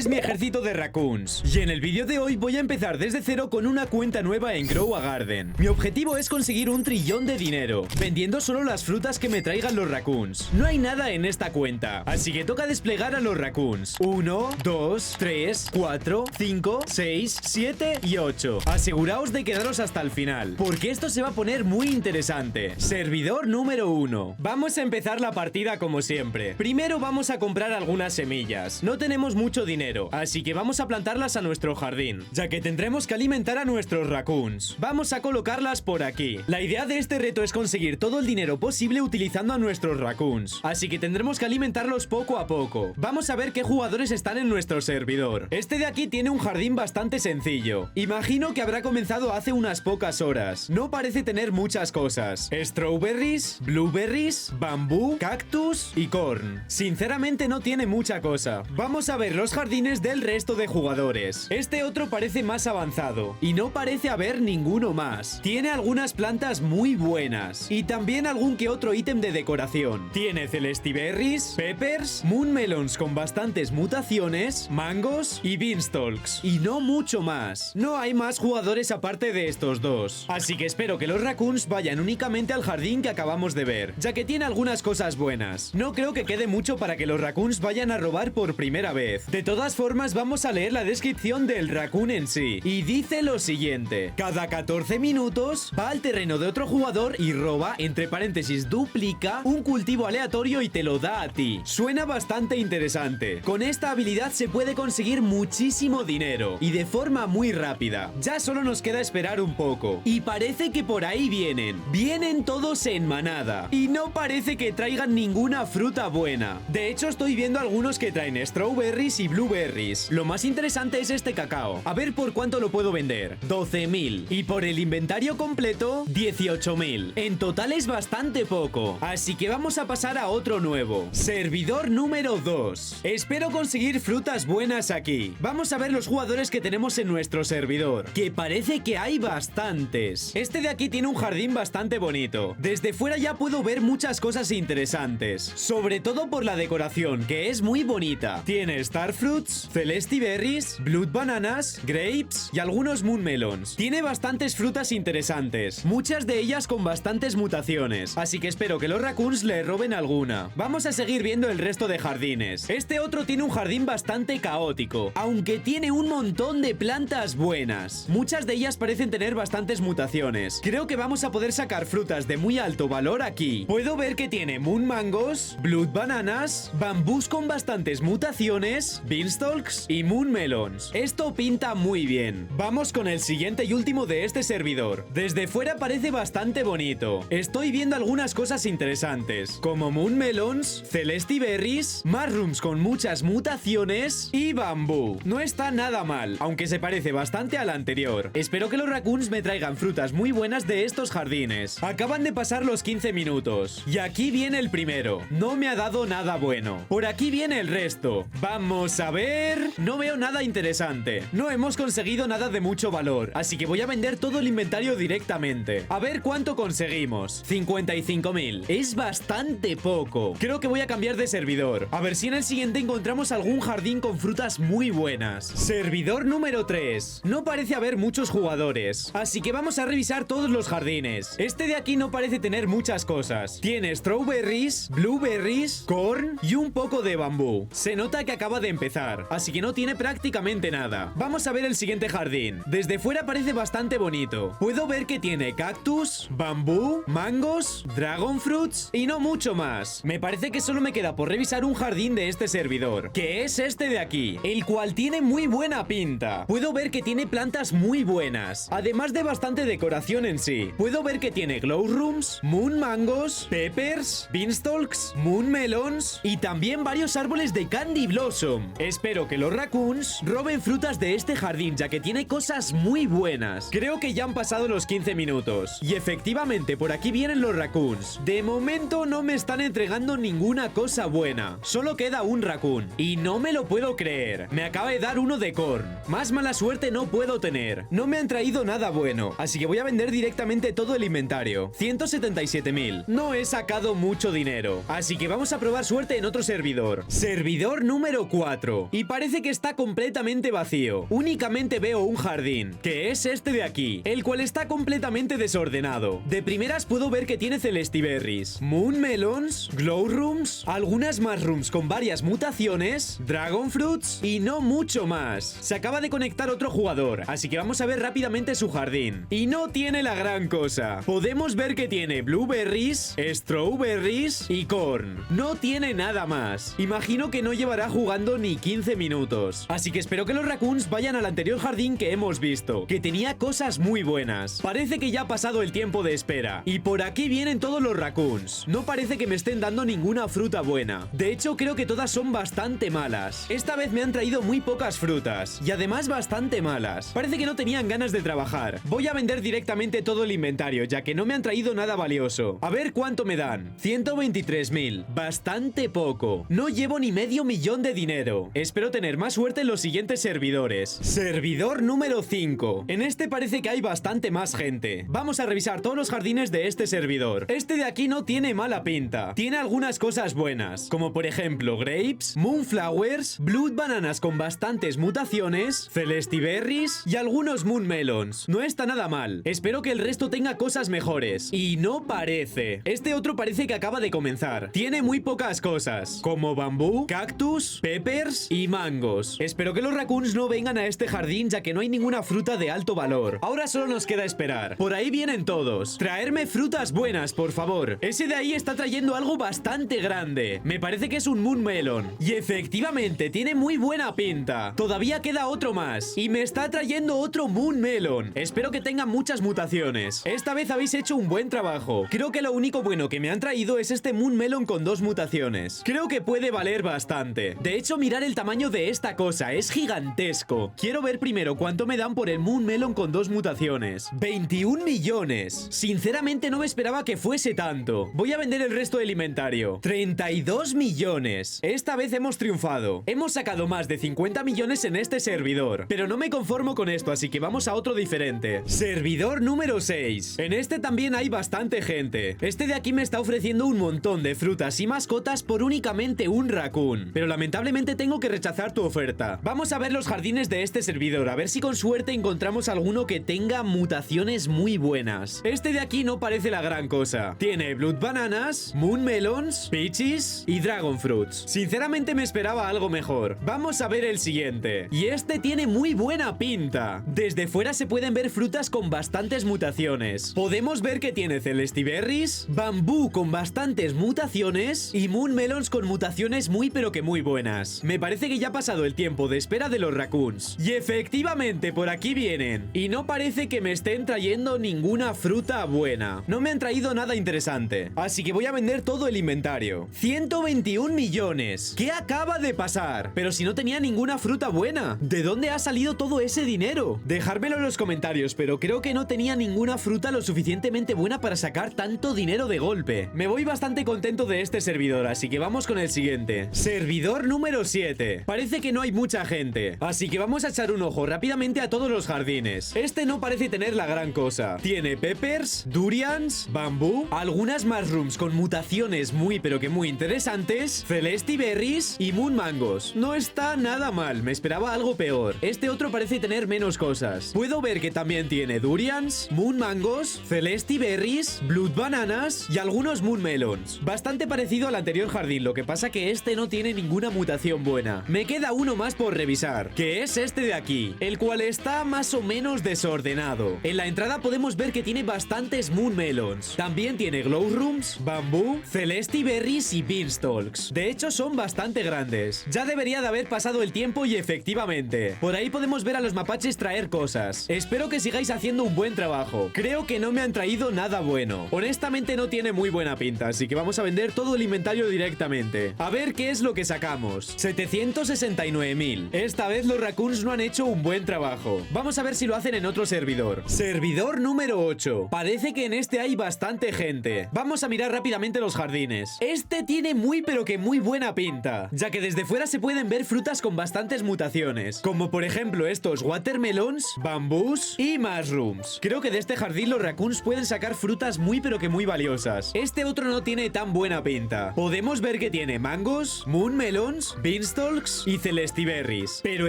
es mi ejército de raccoons. Y en el vídeo de hoy voy a empezar desde cero con una cuenta nueva en Grow a Garden. Mi objetivo es conseguir 1 trillón de dinero, vendiendo solo las frutas que me traigan los raccoons. No hay nada en esta cuenta, así que toca desplegar a los raccoons. 1, 2, 3, 4, 5, 6, 7 y 8. Aseguraos de quedaros hasta el final, porque esto se va a poner muy interesante. Servidor número 1. Vamos a empezar la partida como siempre. Primero vamos a comprar algunas semillas. No tenemos mucho dinero, así que vamos a plantarlas a nuestro jardín, ya que tendremos que alimentar a nuestros raccoons. Vamos a colocarlas por aquí. La idea de este reto es conseguir todo el dinero posible utilizando a nuestros raccoons, así que tendremos que alimentarlos poco a poco. Vamos a ver qué jugadores están en nuestro servidor. Este de aquí tiene un jardín bastante sencillo. Imagino que habrá comenzado hace unas pocas horas. No parece tener muchas cosas. Strawberries, blueberries, bambú, cactus y corn. Sinceramente no tiene mucha cosa. Vamos a ver los jardines del resto de jugadores. Este otro parece más avanzado y no parece haber ninguno más. Tiene algunas plantas muy buenas y también algún que otro ítem de decoración. Tiene celestiberries, peppers, moonmelons con bastantes mutaciones, mangos y beanstalks. Y no mucho más. No hay más jugadores aparte de estos dos. Así que espero que los raccoons vayan únicamente al jardín que acabamos de ver, ya que tiene algunas cosas buenas. No creo que quede mucho para que los raccoons vayan a robar por primera vez. De todas formas, vamos a leer la descripción del raccoon en sí. Y dice lo siguiente: cada 14 minutos va al terreno de otro jugador y roba, entre paréntesis, duplica un cultivo aleatorio y te lo da a ti. Suena bastante interesante. Con esta habilidad se puede conseguir muchísimo dinero y de forma muy rápida. Ya solo nos queda esperar un poco. Y parece que por ahí vienen. Vienen todos en manada. Y no parece que traigan ninguna fruta buena. De hecho, estoy viendo algunos que traen strawberries y blueberries. Lo más interesante es este cacao. A ver por cuánto lo puedo vender. 12.000. Y por el inventario completo, 18.000. En total es bastante poco. Así que vamos a pasar a otro nuevo. Servidor número 2. Espero conseguir frutas buenas aquí. Vamos a ver los jugadores que tenemos en nuestro servidor, que parece que hay bastantes. Este de aquí tiene un jardín bastante bonito. Desde fuera ya puedo ver muchas cosas interesantes, sobre todo por la decoración, que es muy bonita. Tiene starfruits, celestiberries, blood bananas, grapes y algunos moonmelons. Tiene bastantes frutas interesantes, muchas de ellas con bastantes mutaciones, así que espero que los raccoons le roben alguna. Vamos a seguir viendo el resto de jardines. Este otro tiene un jardín bastante caótico, aunque tiene un montón de plantas buenas. Muchas de ellas parecen tener bastantes mutaciones. Creo que vamos a poder sacar frutas de muy alto valor aquí. Puedo ver que tiene moon mangos, blood bananas, bambús con bastantes mutaciones, beanstalks y moon melons. Esto pinta muy bien. Vamos con el siguiente y último de este servidor. Desde fuera parece bastante bonito. Estoy viendo algunas cosas interesantes, como moon melons, celestiberries, mushrooms con muchas mutaciones y bambú. No está nada mal, aunque se parece bastante al anterior. Espero que los raccoons me traigan frutas muy buenas de estos jardines. Acaban de pasar los 15 minutos y aquí viene el primero. No me ha dado nada bueno. Por aquí viene el resto. Vamos a ver. No veo nada interesante. No hemos conseguido nada de mucho valor, así que voy a vender todo el inventario directamente. A ver cuánto conseguimos. 55.000. Es bastante poco. Creo que voy a cambiar de servidor. A ver si en el siguiente encontramos algún jardín con frutas muy buenas. Servidor número 3. No parece haber muchos jugadores, así que vamos a revisar todos los jardines. Este de aquí no parece tener muchas cosas. Tiene strawberries, blueberries, corn y un poco de bambú. Se nota que acaba de empezar, así que no tiene prácticamente nada. Vamos a ver el siguiente jardín. Desde fuera parece bastante bonito. Puedo ver que tiene cactus, bambú, mangos, dragon fruits y no mucho más. Me parece que solo me queda por revisar un jardín de este servidor, que es este de aquí, el cual tiene muy buena pinta. Puedo ver que tiene plantas muy buenas, además de bastante decoración en sí. Puedo ver que tiene glow rooms, moon mangos, peppers, beanstalks, moon melons y también varios árboles de candy blossom. Espero que los raccoons roben frutas de este jardín, ya que tiene cosas muy buenas. Creo que ya han pasado los 15 minutos y efectivamente por aquí vienen los raccoons. De momento no me están entregando ninguna cosa buena. Solo queda un raccoon y no me lo puedo creer. Me acaba de dar uno de corn. Más mala suerte no puedo tener. No me han traído nada bueno, así que voy a vender directamente todo el inventario. 177.000. No he sacado mucho dinero, así que vamos a probar suerte en otro servidor. Servidor número 4. y parece que está completamente vacío. Únicamente veo un jardín, que es este de aquí, el cual está completamente desordenado. De primeras puedo ver que tiene Celestiberries, Moon Melons, Glow Rooms, algunas Mushrooms con varias mutaciones, Dragon Fruits y no mucho más. Se acaba de conectar otro jugador, así que vamos a ver rápidamente su jardín. Y no tiene la gran cosa. Podemos ver que tiene Blueberries, Strawberries y Corn. No tiene nada más. Imagino que no llevará jugando ni 15 minutos. Así que espero que los Raccoons vayan al anterior jardín que hemos visto, que tenía cosas muy buenas. Parece que ya ha pasado el tiempo de espera. Y por aquí vienen todos los Raccoons. No parece que me estén dando ninguna fruta buena. De hecho, creo que todas son bastante malas. Esta vez me han traído muy pocas frutas. Y además bastante malas. Parece que no tenían ganas de trabajar. Voy a vender directamente todo el inventario, ya que no me han traído nada valioso. A ver cuánto me dan. 123.000. Bastante poco. No llevo ni medio millón de dinero. Espero tener más suerte en los siguientes servidores. Servidor número 5. En este parece que hay bastante más gente. Vamos a revisar todos los jardines de este servidor. Este de aquí no tiene mala pinta. Tiene algunas cosas buenas, como por ejemplo grapes, moonflowers, blood bananas con bastantes mutaciones, celestiberries y algunos moon melons. No está nada mal. Espero que el resto tenga cosas mejores. Y no parece. Este otro parece que acaba de comenzar. Tiene muy pocas cosas, como bambú, cactus, peppers y mangos. Espero que los raccoons no vengan a este jardín, ya que no hay ninguna fruta de alto valor. Ahora solo nos queda esperar. Por ahí vienen todos. Traerme frutas buenas, por favor. Ese de ahí está trayendo algo bastante grande. Me parece que es un moon melon. Y efectivamente, tiene muy buena pinta. Todavía queda otro más. Y me está trayendo otro moon melon. Espero que tenga muchas mutaciones. Esta vez habéis hecho un buen trabajo. Creo que lo único bueno que me han traído es este moon melon con 2 mutaciones. Creo que puede valer bastante. De hecho, mirar el tamaño de esta cosa. Es gigantesco. Quiero ver primero cuánto me dan por el moon melon con 2 mutaciones. 21 millones. Sinceramente no me esperaba que fuese tanto. Voy a vender el resto del inventario. 32 millones. Esta vez hemos triunfado. Hemos sacado más de 50 millones en este servidor. Pero no me conformo con esto, así que vamos a otro diferente. Servidor número 6. En este también hay bastante gente. Este de aquí me está ofreciendo un montón de frutas y mascotas por únicamente un raccoon. Pero lamentablemente tengo que rechazar tu oferta. Vamos a ver los jardines de este servidor, a ver si con suerte encontramos alguno que tenga mutaciones muy buenas. Este de aquí no parece la gran cosa. Tiene blood bananas, moon melons, peaches y dragon fruits. Sinceramente me esperaba algo mejor. Vamos a ver el siguiente. Y este tiene muy buena pinta. Desde fuera se pueden ver frutas con bastantes mutaciones. Podemos ver que tiene celestiberries, bambú con bastantes mutaciones y moon melons con mutaciones muy pero que muy buenas. Me parece que ya ha pasado el tiempo de espera de los raccoons. Y efectivamente por aquí vienen. Y no parece que me estén trayendo ninguna fruta buena. No me han traído nada interesante. Así que voy a vender todo el inventario. 121 millones. ¿Qué acaba de pasar? Pero si no tenía ninguna fruta buena. ¿De dónde ha salido todo ese dinero? Dejármelo en los comentarios, pero creo que no tenía ninguna fruta lo suficientemente buena para sacar tanto dinero de golpe. Me voy bastante contento de este servidor, así que vamos con el siguiente. Servidor número 7. Parece que no hay mucha gente, así que vamos a echar un ojo rápidamente a todos los jardines. Este no parece tener la gran cosa. Tiene peppers, durians, bambú, algunas mushrooms con mutaciones muy pero que muy interesantes, celestiberries y moon mangos. No está nada mal, me esperaba algo peor. Este otro parece tener menos cosas. Puedo ver que también tiene durians, moon mangos, celestiberries, blood bananas y algunos moon melons. Bastante parecido al anterior jardín, lo que pasa que este no tiene ninguna mutación buena. Me queda uno más por revisar, que es este de aquí, el cual está más o menos desordenado. En la entrada podemos ver que tiene bastantes moon melons. También tiene glow rooms, bambú, celestiberries y beanstalks. De hecho son bastante grandes. Ya debería de haber pasado el tiempo y efectivamente. Por ahí podemos ver a los mapaches traer cosas. Espero que sigáis haciendo un buen trabajo. Creo que no me han traído nada bueno. Honestamente no tiene muy buena pinta, así que vamos a vender todo el inventario directamente. A ver qué es lo que sacamos. 769.000. Esta vez los raccoons no han hecho un buen trabajo. Vamos a ver si lo hacen en otro servidor. Servidor número 8. Parece que en este hay bastante gente. Vamos a mirar rápidamente los jardines. Este tiene muy pero que muy buena pinta, ya que desde fuera se pueden ver frutas con bastantes mutaciones, como por ejemplo estos watermelons, bambús y mushrooms. Creo que de este jardín los raccoons pueden sacar frutas muy pero que muy valiosas. Este otro no tiene tan buena pinta. Podemos ver que tiene mangos, moon melons, beanstalk Beanstalks y Celestiberries. Pero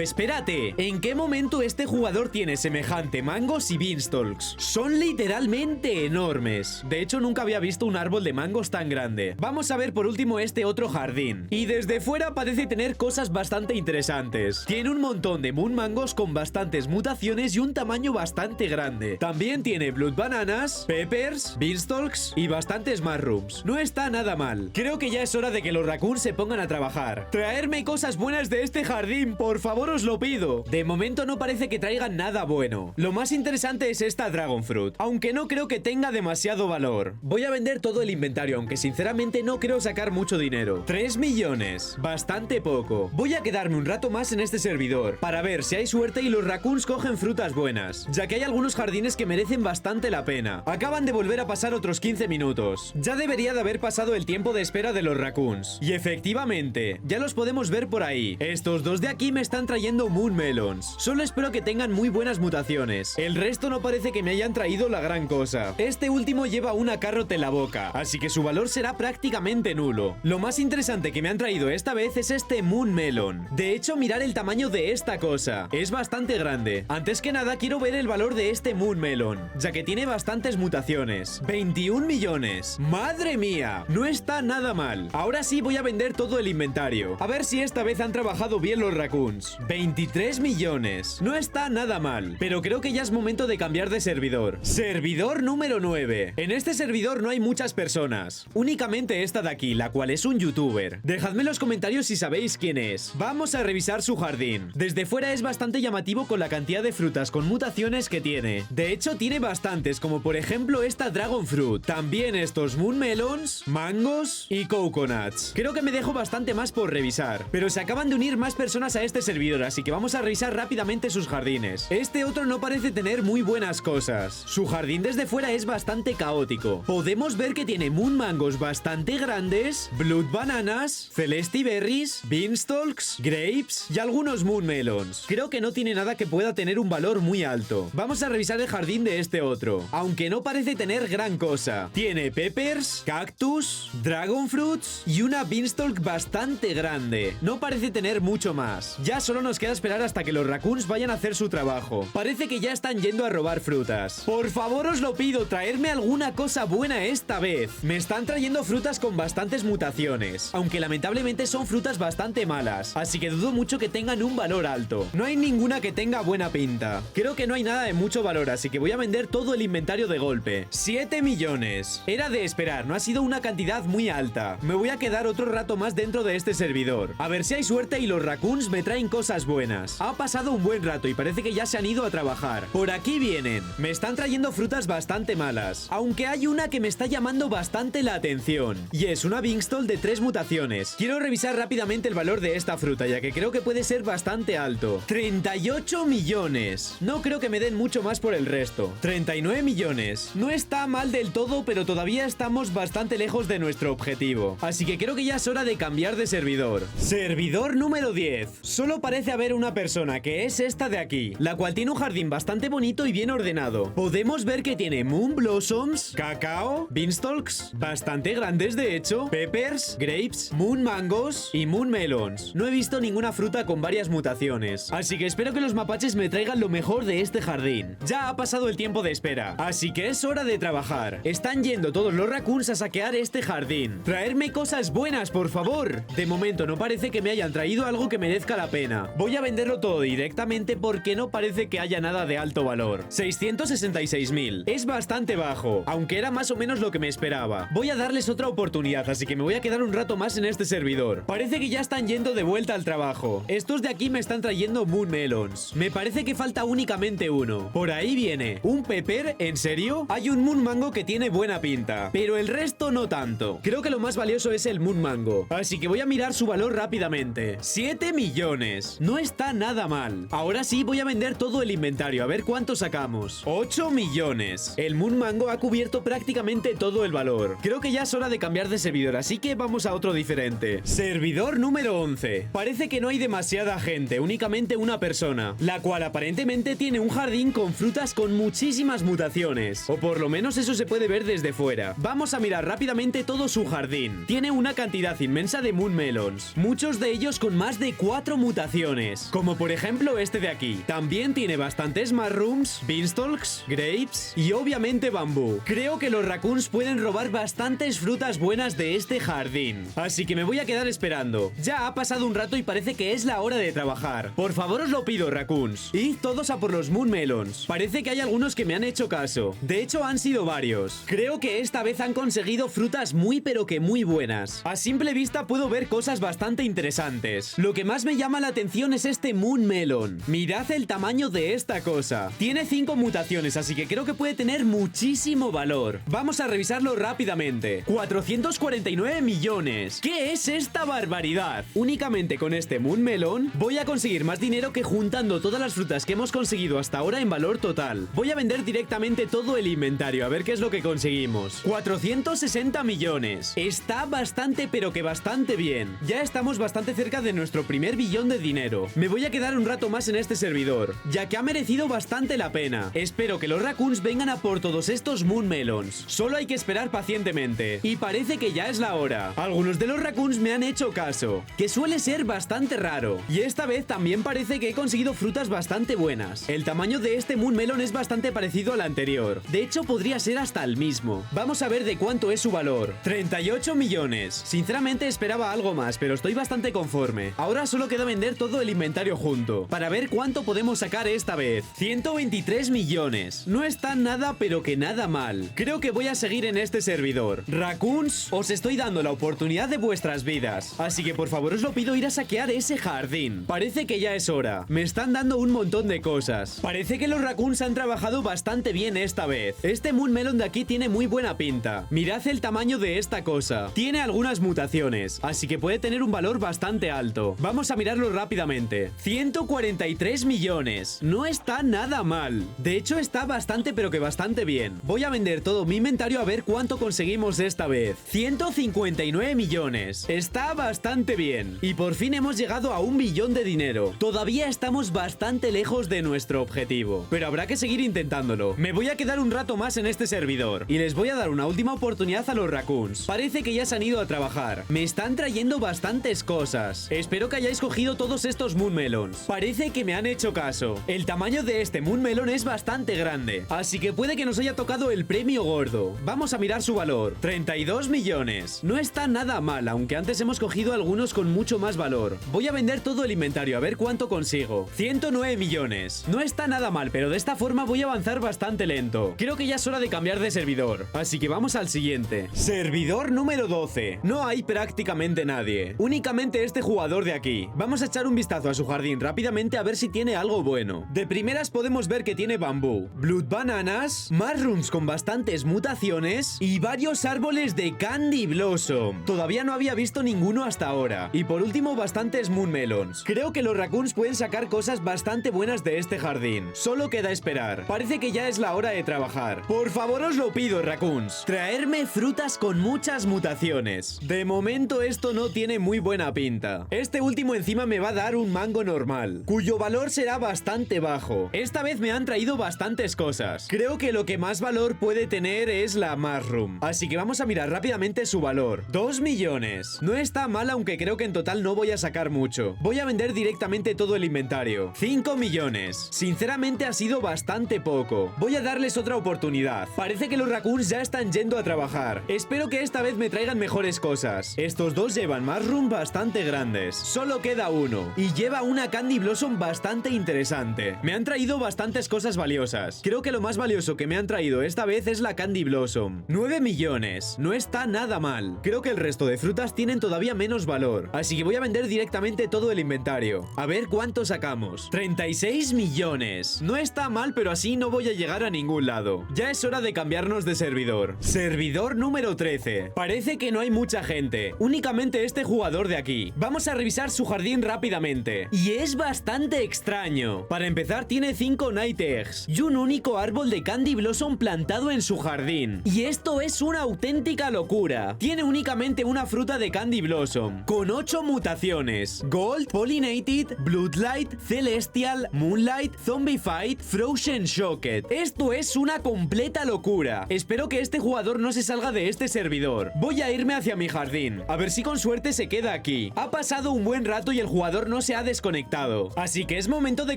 espérate, ¿en qué momento este jugador tiene semejante mangos y Beanstalks? Son literalmente enormes. De hecho, nunca había visto un árbol de mangos tan grande. Vamos a ver por último este otro jardín. Y desde fuera parece tener cosas bastante interesantes. Tiene un montón de moon mangos con bastantes mutaciones y un tamaño bastante grande. También tiene blood bananas, peppers, beanstalks y bastantes mushrooms. No está nada mal. Creo que ya es hora de que los raccoons se pongan a trabajar. Traerme cosas buenas de este jardín, por favor, os lo pido. De momento no parece que traigan nada bueno. Lo más interesante es esta dragon fruit, aunque no creo que tenga demasiado valor. Voy a vender todo el inventario, aunque sinceramente no creo sacar mucho dinero. 3 millones, bastante poco. Voy a quedarme un rato más en este servidor para ver si hay suerte y los raccoons cogen frutas buenas, ya que hay algunos jardines que merecen bastante la pena. Acaban de volver a pasar otros 15 minutos. Ya debería de haber pasado el tiempo de espera de los raccoons. Y efectivamente, ya los podemos ver por ahí. Estos dos de aquí me están trayendo moon melons. Solo espero que tengan muy buenas mutaciones. El resto no parece que me hayan traído la gran cosa. Este último lleva una carrot en la boca, así que su valor será prácticamente nulo. Lo más interesante que me han traído esta vez es este moon melon. De hecho, mirar el tamaño de esta cosa. Es bastante grande. Antes que nada, quiero ver el valor de este moon melon, ya que tiene bastantes mutaciones. 21 millones. ¡Madre mía! No está nada mal. Ahora sí voy a vender todo el inventario. A ver si esta vez han trabajado bien los raccoons. 23 millones. No está nada mal. Pero creo que ya es momento de cambiar de servidor. Servidor número 9. En este servidor no hay muchas personas. Únicamente esta de aquí, la cual es un youtuber. Dejadme en los comentarios si sabéis quién es. Vamos a revisar su jardín. Desde fuera es bastante llamativo con la cantidad de frutas con mutaciones que tiene. De hecho, tiene bastantes, como por ejemplo esta dragon fruit. También estos moon melons, mangos y coconuts. Creo que me dejo bastante más por revisar. Pero se acaban de unir más personas a este servidor, así que vamos a revisar rápidamente sus jardines. Este otro no parece tener muy buenas cosas. Su jardín desde fuera es bastante caótico. Podemos ver que tiene moon mangos bastante grandes, blood bananas, celestiberries, beanstalks, grapes y algunos moon melons. Creo que no tiene nada que pueda tener un valor muy alto. Vamos a revisar el jardín de este otro, aunque no parece tener gran cosa. Tiene peppers, cactus, dragon fruits y una beanstalk bastante grande. No parece tener mucho más. Ya solo nos queda esperar hasta que los raccoons vayan a hacer su trabajo. Parece que ya están yendo a robar frutas. Por favor, os lo pido, traerme alguna cosa buena esta vez. Me están trayendo frutas con bastantes mutaciones, aunque lamentablemente son frutas bastante malas, así que dudo mucho que tengan un valor alto. No hay ninguna que tenga buena pinta. Creo que no hay nada de mucho valor, así que voy a vender todo el inventario de golpe. 7 millones. Era de esperar, no ha sido una cantidad muy alta. Me voy a quedar otro rato más dentro de este servidor, a ver si hay suerte y los raccoons me traen cosas buenas. Ha pasado un buen rato y parece que ya se han ido a trabajar. Por aquí vienen. Me están trayendo frutas bastante malas, aunque hay una que me está llamando bastante la atención, y es una beanstalk de 3 mutaciones. Quiero revisar rápidamente el valor de esta fruta, ya que creo que puede ser bastante alto. 38 millones. No creo que me den mucho más por el resto. 39 millones. No está mal del todo, pero todavía estamos bastante lejos de nuestro objetivo. Así que creo que ya es hora de cambiar de servidor. Servidor número 10. Solo parece haber una persona, que es esta de aquí, la cual tiene un jardín bastante bonito y bien ordenado. Podemos ver que tiene moon blossoms, cacao, beanstalks, bastante grandes de hecho, peppers, grapes, moon mangos y moon melons. No he visto ninguna fruta con varias mutaciones, así que espero que los mapaches me traigan lo mejor de este jardín. Ya ha pasado el tiempo de espera, así que es hora de trabajar. Están yendo todos los raccoons a saquear este jardín. Traerme cosas buenas, por favor. De momento no parece que me hayan traído algo que merezca la pena. Voy a venderlo todo directamente porque no parece que haya nada de alto valor. 666.000. Es bastante bajo, aunque era más o menos lo que me esperaba. Voy a darles otra oportunidad, así que me voy a quedar un rato más en este servidor. Parece que ya están yendo de vuelta al trabajo. Estos de aquí me están trayendo moon melons. Me parece que falta únicamente uno. Por ahí viene. ¿Un pepper? ¿En serio? Hay un moon mango que tiene buena pinta, pero el resto no tanto. Creo que lo más valioso es el moon mango, así que voy a mirar su valor rápidamente. 7 millones. No está nada mal. Ahora sí voy a vender todo el inventario, a ver cuánto sacamos. 8 millones. El moon mango ha cubierto prácticamente todo el valor. Creo que ya es hora de cambiar de servidor, así que vamos a otro diferente. Servidor número 11. Parece que no hay demasiada gente, únicamente una persona, la cual aparentemente tiene un jardín con frutas con muchísimas mutaciones, o por lo menos eso se puede ver desde fuera. Vamos a mirar rápidamente todo su jardín. Tiene una cantidad inmensa de moon melons. Muchos de ellos con más de 4 mutaciones, como por ejemplo este de aquí. También tiene bastantes mushrooms, beanstalks, grapes y obviamente bambú. Creo que los raccoons pueden robar bastantes frutas buenas de este jardín, así que me voy a quedar esperando. Ya ha pasado un rato y parece que es la hora de trabajar. Por favor os lo pido, raccoons, id todos a por los moon melons. Parece que hay algunos que me han hecho caso. De hecho han sido varios. Creo que esta vez han conseguido frutas muy pero que muy buenas. A simple vista puedo ver cosas bastante interesantes. Lo que más me llama la atención es este moon melon. Mirad el tamaño de esta cosa. Tiene 5 mutaciones, así que creo que puede tener muchísimo valor. Vamos a revisarlo rápidamente. 449 millones. ¿Qué es esta barbaridad? Únicamente con este moon melon voy a conseguir más dinero que juntando todas las frutas que hemos conseguido hasta ahora en valor total. Voy a vender directamente todo el inventario a ver qué es lo que conseguimos. 460 millones. Está bastante pero que bastante bien. Ya estamos bastante cerca de nuestro primer billón de dinero. Me voy a quedar un rato más en este servidor, ya que ha merecido bastante la pena. Espero que los raccoons vengan a por todos estos moon melons. Solo hay que esperar pacientemente. Y parece que ya es la hora. Algunos de los raccoons me han hecho caso, que suele ser bastante raro. Y esta vez también parece que he conseguido frutas bastante buenas. El tamaño de este moon melon es bastante parecido al anterior. De hecho, podría ser hasta el mismo. Vamos a ver de cuánto es su valor. 38 millones. Sinceramente esperaba algo más, pero estoy bastante conforme. Ahora solo queda vender todo el inventario junto, para ver cuánto podemos sacar esta vez. 123 millones. No está nada pero que nada mal. Creo que voy a seguir en este servidor. Raccoons, os estoy dando la oportunidad de vuestras vidas, así que por favor os lo pido ir a saquear ese jardín. Parece que ya es hora. Me están dando un montón de cosas. Parece que los raccoons han trabajado bastante bien esta vez. Este moon melon de aquí tiene muy buena pinta. Mirad el tamaño de esta cosa. Tiene algunas mutaciones, así que puede tener un valor bastante alto. Vamos a mirarlo rápidamente. 143 millones. No está nada mal. De hecho está bastante pero que bastante bien. Voy a vender todo mi inventario a ver cuánto conseguimos esta vez. 159 millones. Está bastante bien. Y por fin hemos llegado a 1 billón de dinero. Todavía estamos bastante lejos de nuestro objetivo, pero habrá que seguir intentándolo. Me voy a quedar un rato más en este servidor y les voy a dar una última oportunidad a los raccoons. Parece que ya se han ido a trabajar. Me están trayendo bastantes cosas. Espero que hayáis cogido todos estos moon melons. Parece que me han hecho caso. El tamaño de este moon melon es bastante grande, así que puede que nos haya tocado el premio gordo. Vamos a mirar su valor. 32 millones. No está nada mal, aunque antes hemos cogido algunos con mucho más valor. Voy a vender todo el inventario a ver cuánto consigo. 109 millones. No está nada mal, pero de esta forma voy a avanzar bastante lento. Creo que ya es hora de cambiar de servidor, así que vamos al siguiente. Servidor número 12. No hay prácticamente nadie. Únicamente este jugador de aquí. Vamos a echar un vistazo a su jardín rápidamente a ver si tiene algo bueno. De primeras podemos ver que tiene bambú, blood bananas, mushrooms con bastantes mutaciones y varios árboles de candy blossom. Todavía no había visto ninguno hasta ahora. Y por último bastantes moon melons. Creo que los raccoons pueden sacar cosas bastante buenas de este jardín. Solo queda esperar. Parece que ya es la hora de trabajar. Por favor os lo pido, raccoons. Traerme frutas con muchas mutaciones. De momento esto no tiene muy buena pinta. Este último encima me va a dar un mango normal, cuyo valor será bastante bajo. Esta vez me han traído bastantes cosas. Creo que lo que más valor puede tener es la mushroom, así que vamos a mirar rápidamente su valor. 2 millones. No está mal, aunque creo que en total no voy a sacar mucho. Voy a vender directamente todo el inventario. 5 millones. Sinceramente ha sido bastante poco. Voy a darles otra oportunidad. Parece que los raccoons ya están yendo a trabajar. Espero que esta vez me traigan mejores cosas. Estos dos llevan mushroom bastante grandes. Solo queda uno y lleva una candy blossom bastante interesante. Me han traído bastantes cosas valiosas. Creo que lo más valioso que me han traído esta vez es la candy blossom. 9 millones. No está nada mal. Creo que el resto de frutas tienen todavía menos valor, así que voy a vender directamente todo el inventario. A ver cuánto sacamos. 36 millones. No está mal, pero así no voy a llegar a ningún lado. Ya es hora de cambiarnos de servidor. Servidor número 13. Parece que no hay mucha gente. Únicamente este jugador de aquí. Vamos a revisar su jardín rápidamente. Y es bastante extraño. Para empezar, tiene 5 night eggs y un único árbol de candy blossom plantado en su jardín. Y esto es una auténtica locura. Tiene únicamente una fruta de candy blossom con 8 mutaciones: Gold, Pollinated, Bloodlight, Celestial, Moonlight, Zombified, Frozen Shocked. Esto es una completa locura. Espero que este jugador no se salga de este servidor. Voy a irme hacia mi jardín, a ver si con suerte se queda aquí. Ha Ha pasado un buen rato y el jugador no se ha desconectado. Así que es momento de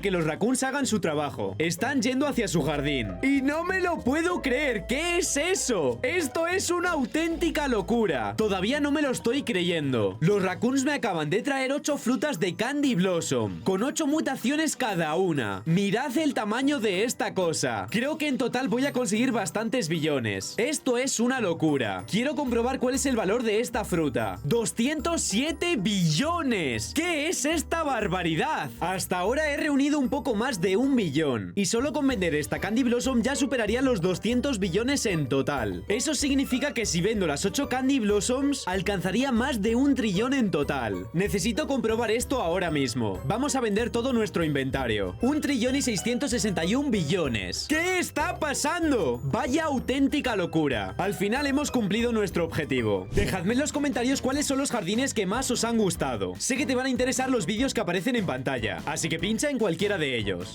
que los raccoons hagan su trabajo. Están yendo hacia su jardín. Y no me lo puedo creer. ¿Qué es eso? Esto es una auténtica locura. Todavía no me lo estoy creyendo. Los raccoons me acaban de traer 8 frutas de Candy Blossom, con 8 mutaciones cada una. Mirad el tamaño de esta cosa. Creo que en total voy a conseguir bastantes billones. Esto es una locura. Quiero comprobar cuál es el valor de esta fruta. 207 billones. ¿Qué es esta barbaridad? Hasta ahora he reunido un poco más de 1 billón. Y solo con vender esta Candy Blossom ya superaría los 200 billones en total. Eso significa que si vendo las 8 Candy Blossoms, alcanzaría más de 1 trillón en total. Necesito comprobar esto ahora mismo. Vamos a vender todo nuestro inventario. 1 trillón y 661 billones. ¿Qué está pasando? Vaya auténtica locura. Al final hemos cumplido nuestro objetivo. Dejadme en los comentarios cuáles son los jardines que más os han gustado. Sé que te van a interesar los vídeos que aparecen en pantalla, así que pincha en cualquiera de ellos.